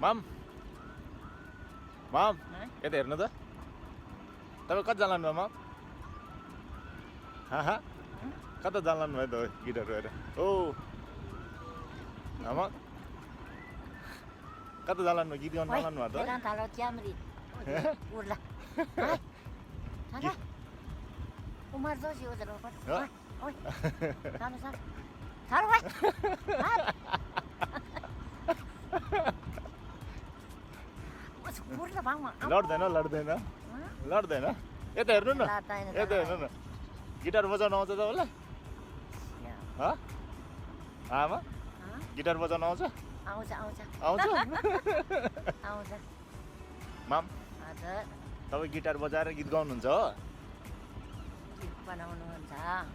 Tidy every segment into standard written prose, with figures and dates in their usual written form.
मम मम यता हेर्नु त तपाईँ कता जानु भयो मम हा कता जानु भयो त गिटार गएर ओ आमा कता जानु भयो गीत गाउनु जानु भयो त Umar dos yo de lo cual. Oi. Vamos. लड्दैन यता हेर्नु न यता हेर्नु न गिटार बजाउन आउँछ तपाईँलाई आमा गिटार बजाउन आउँछ आउँछ माम तपाईँ गिटार बजाएर गीत गाउनुहुन्छ हो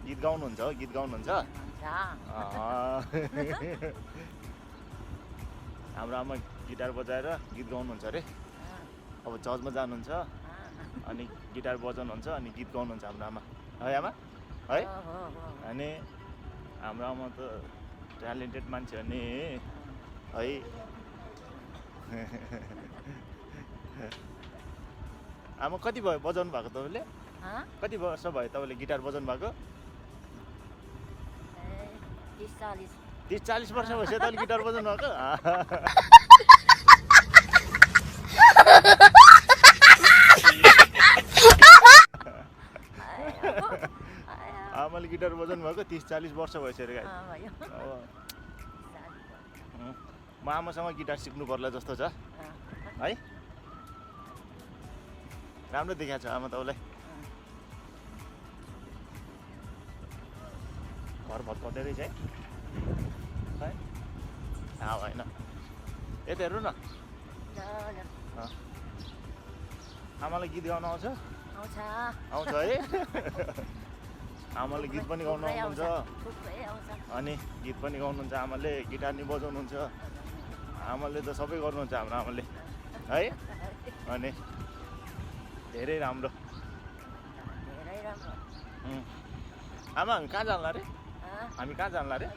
गीत गाउनुहुन्छ हो गीत गाउनुहुन्छ हाम्रो आमा गिटार बजाएर गीत गाउनुहुन्छ अरे अब चर्चमा जानुहुन्छ अनि गिटार बजाउनुहुन्छ अनि गीत गाउनुहुन्छ हाम्रो आमा है आमा है अनि हाम्रो आमा त ट्यालेन्टेड मान्छे हो नि है आमा कति भयो बजाउनु भएको तपाईँले कति वर्ष भयो तपाईँले गिटार बजाउनु भएको 30-40 वर्ष भइसक्यो तपाईँले गिटार बजाउनु भएको आमाले गिटार बजाउनु भएको 30-40 वर्ष भइसक्यो म आमासँग गिटार सिक्नु पर्ला जस्तो छ है राम्रो देखाएको छ आमा तपाईँलाई घर भत्काउँदै रहेछ है होइन यता हेर्नु न आमालाई गीत गाउन आउँछ है आमाले गीत पनि गाउनु आउनुहुन्छ अनि गीत पनि गाउनुहुन्छ आमाले गिटार नि बजाउनुहुन्छ आमाले त सबै गर्नुहुन्छ हाम्रो आमाले है अनि धेरै राम्रो आमा हामी कहाँ जान्ला रे हामी कहाँ जान्ला रे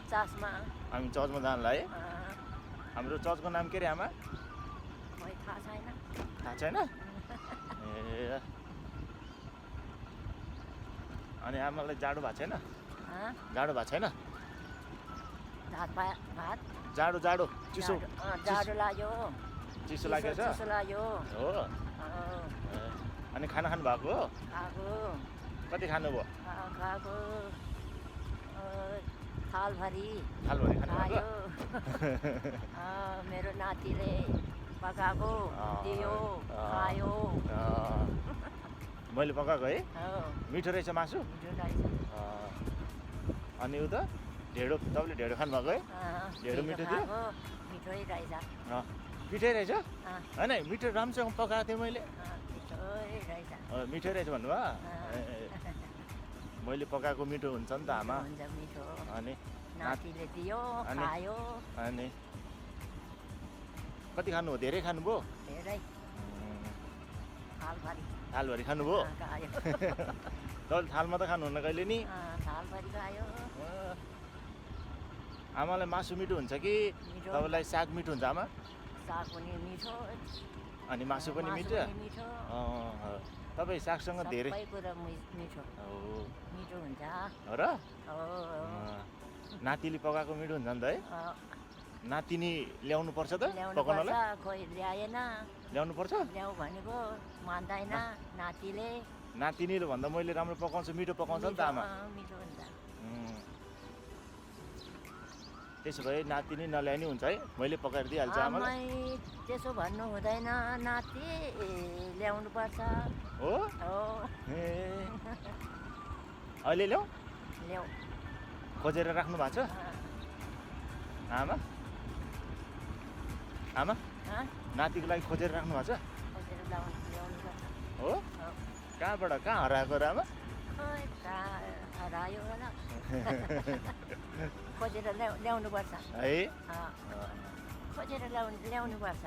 हामी चर्चमा जान्ला है हाम्रो चर्चको नाम के रे आमा थाहा छैन ए अनि आमालाई जाडो भएको छैन जाडो भएको छैन जाडो चिसो लाग्यो चिसो लागेको छ हो अनि खाना खानु भएको हो कति खानुभयो थालभरि खानुभयो मेरो नातिले पकाएको दियो खायो मैले पकाएको है मिठो रहेछ मासु अनि उ त ढेँडो तपाईँले ढेँडो खानुभएको है ढेँडो मिठो थियो मिठै रहेछ होइन मिठो राम्रोसँग पकाएको थिएँ मैले मिठै रहेछ भन्नुभयो मैले पकाएको मिठो हुन्छ नि त आमा अनि नातिले दियो खायो अनि कति खानुभयो धेरै खानुभयो थालभरि खानुभयो तपाईँले थालमा त खानुहुन्न कहिले नि आमालाई मासु मिठो हुन्छ कि तपाईँलाई साग मिठो हुन्छ आमा साग पनि मिठो अनि मासु पनि मिठो तपाईँ सागसँग धेरै मिठो हुन्छ हो र नातिले पकाएको मिठो हुन्छ नि त है नातिनी ल्याउनु पर्छ त पकाउनलाई खोइ ल्याएन ल्याउनु पर्छ ल्याउ भनेको मान्दैन नातिले नातिनीले भन्दा मैले राम्रो पकाउँछु मिठो पकाउँछ नि त आमा मिठो हुन्छ त्यसो भए नातिनी नल्याए नि हुन्छ है मैले पकाएर दिइहाल्छु आमालाई त्यसो भन्नु हुँदैन नाति ल्याउनु पर्छ हो अहिले ल्याऊ खोजेर राख्नु भएको छ आमा आमा नातिको लागि खोजेर राख्नु भएको छ हो कहाँबाट कहाँ हराएको र आमा हरायो होला खोजेर ल्याउनु पर्छ है खोजेर ल्याउनु पर्छ